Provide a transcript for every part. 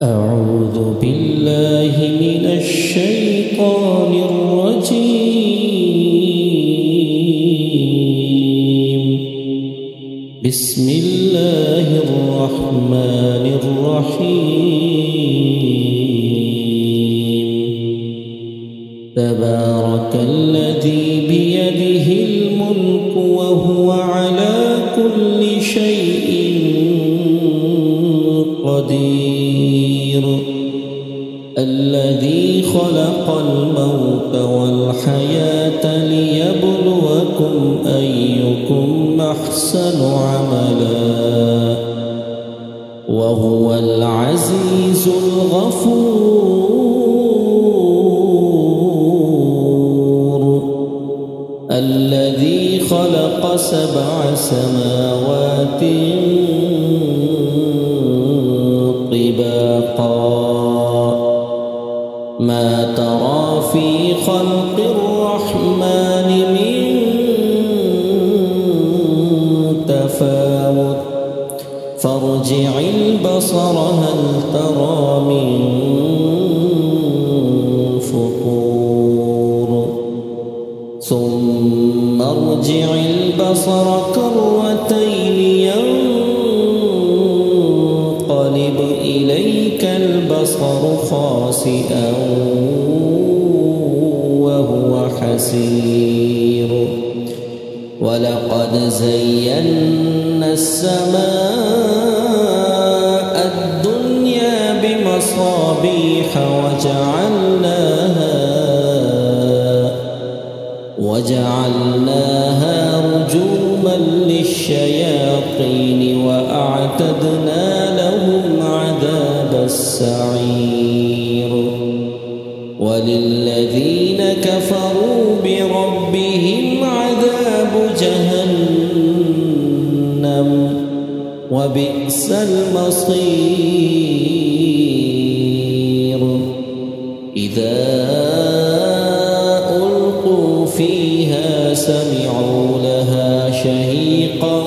أعوذ بالله من الشيطان الرجيم. بسم الله الرحمن الرحيم. تبارك الذي بيده الملك وهو على كل شيء قدير. الذي خلق الموت والحياة ليبلوكم أيكم أحسن عملا وهو العزيز الغفور. الذي خلق 7 سماوات طباقا ما ترى في خلق الرحمن من تفاوت فارجع البصر هل ترى من فطور ثم ارجع البصر كرتين ينقلب إليك البصر خاسئا وهو حسير. ولقد زينا السماء الدنيا بمصابيح وجعلناها رجوما للشياطين وأعتدنا لهم عذاب السعير. وللذين كفروا بربهم عذاب جهنم وبئس المصير. إذا ألقوا فيها سمعوا لها شهيقا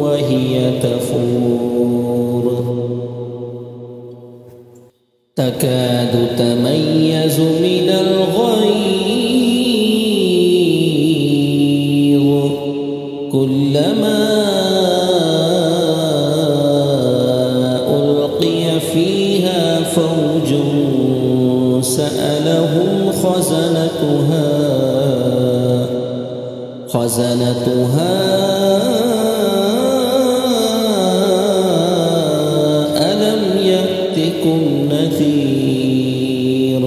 وهي تفور تكاد تميز من الغيظ كلما ألقي فيها فوج سألهم خزنتها ألم يأتكم نذير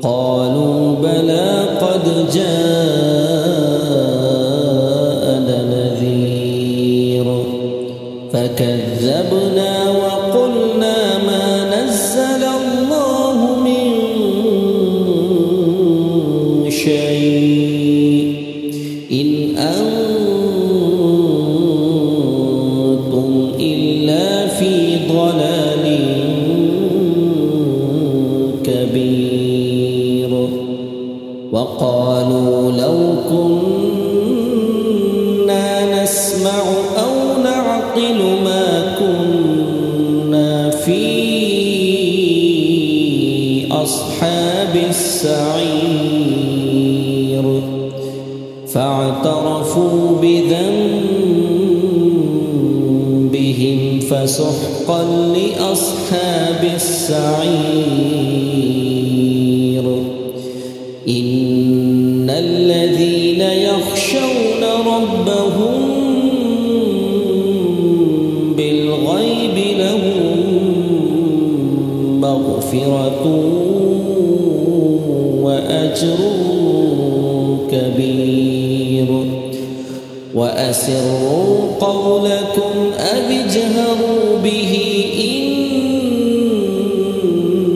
قالوا بلى قد جاءنا نذير فكذبنا وقلنا ما نزل الله من شيء إن أنتم إلا في ضلال كبير. وقالوا لو كنا نسمع أو نعقل ما كنا في أصحاب السعير. فاعترفوا بذنبهم فسحقا لأصحاب السعير. إن الذين يخشون ربهم بالغيب لهم مغفرة وأجر كبير. وأسروا قولكم أو اجهروا به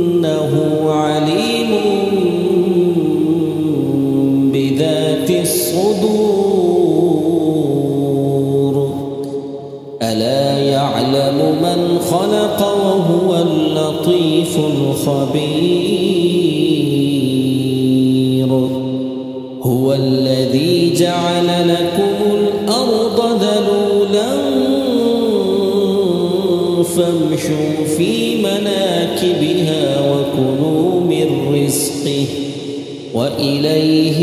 إنه عليم بذات الصدور. ألا يعلم من خلق وهو اللطيف الخبير. هو الذي جعل لكم الأرض ذلولا فامشوا في مناكبها وكلوا من رزقه وإليه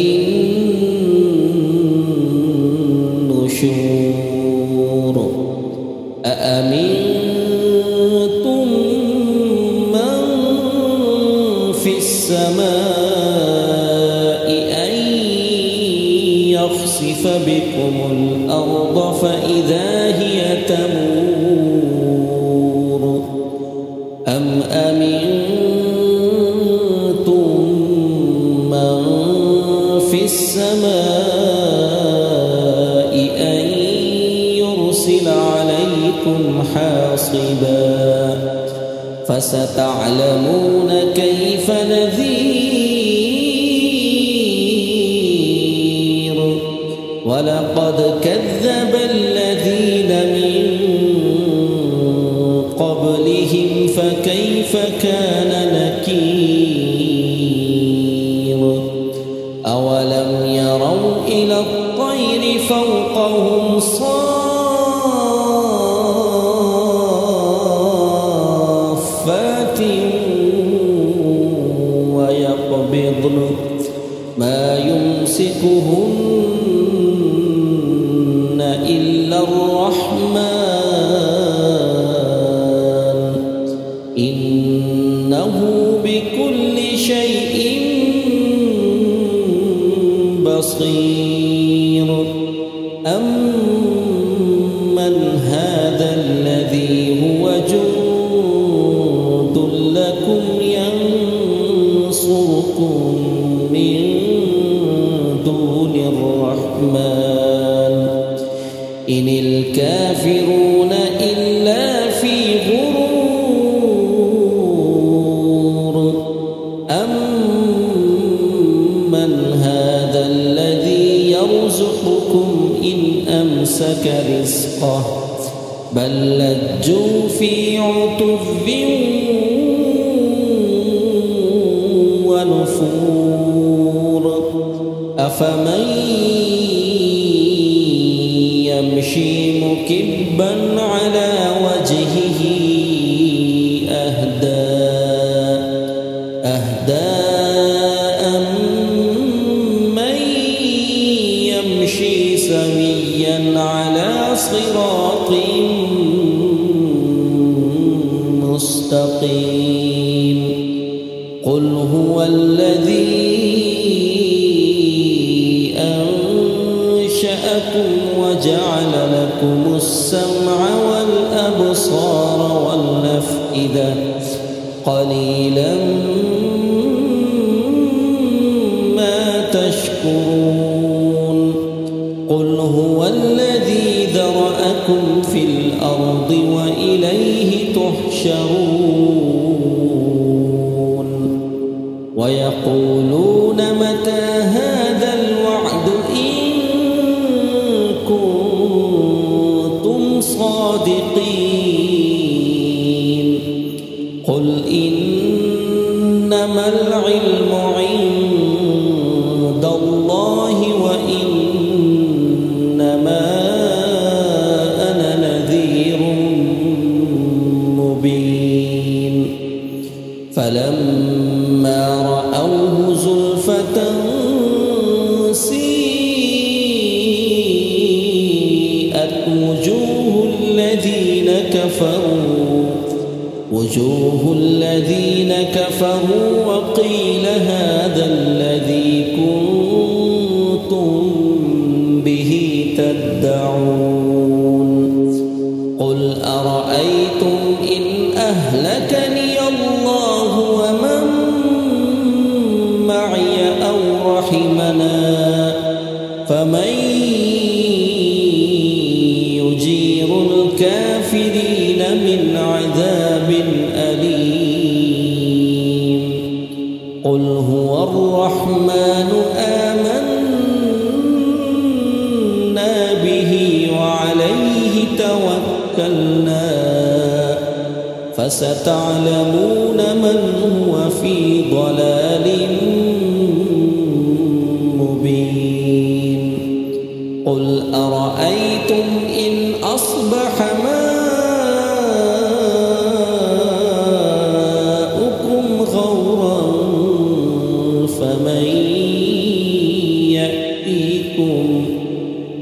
النشور أأمنتم من في السماء أن يخسف بكم الأرض فإذا هي تمور أم أمنتم من في السماء أن يرسل عليكم حاصبا فستعلمون كيف نذير ولقد كذب الذين من قبلهم فكيف كان نكير أولم يروا إلى الطير فوقهم صافات ويقبضن ما يمسكهن إلا الرحمن إنه بكل شيء بصير أمن هذا الذي هو جند لكم ينصركم من دون الرحمن إن الكافرون إلا في غرور أمن هذا الذي يرزقكم إن أمسك رزقه بل لجوا في عتو ونفور أفمن يمشي مكبا على وجهه أهدى أمن يمشي سويا على صراط مستقيم قل هو الذي أنشأكم وجعل لكم السمع والأبصار والأفئدة قليلا ما تشكرون قل هو الذي ذرأكم في الأرض وإليه تحشرون ويقولون متى هذا الوعد إن كنتم صادقين قل إنما العلم عند الله وإنما أنا نذير مبين فلما رأوه زلفة سيئت وجوه الذين كفروا وقيل هذا الذي كنتم به تدعون قل أرأيتم إن أهلكني الله ومن معي أو رحمنا فمن يجير الكافرين من عذاب أليم قل هو الرحمن آمنا به وعليه توكلنا فستعلمون من هو في ضلال مبين قل أرأيتم إن أصبح ماؤكم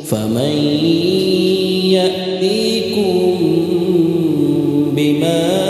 فمن يأتيكم بما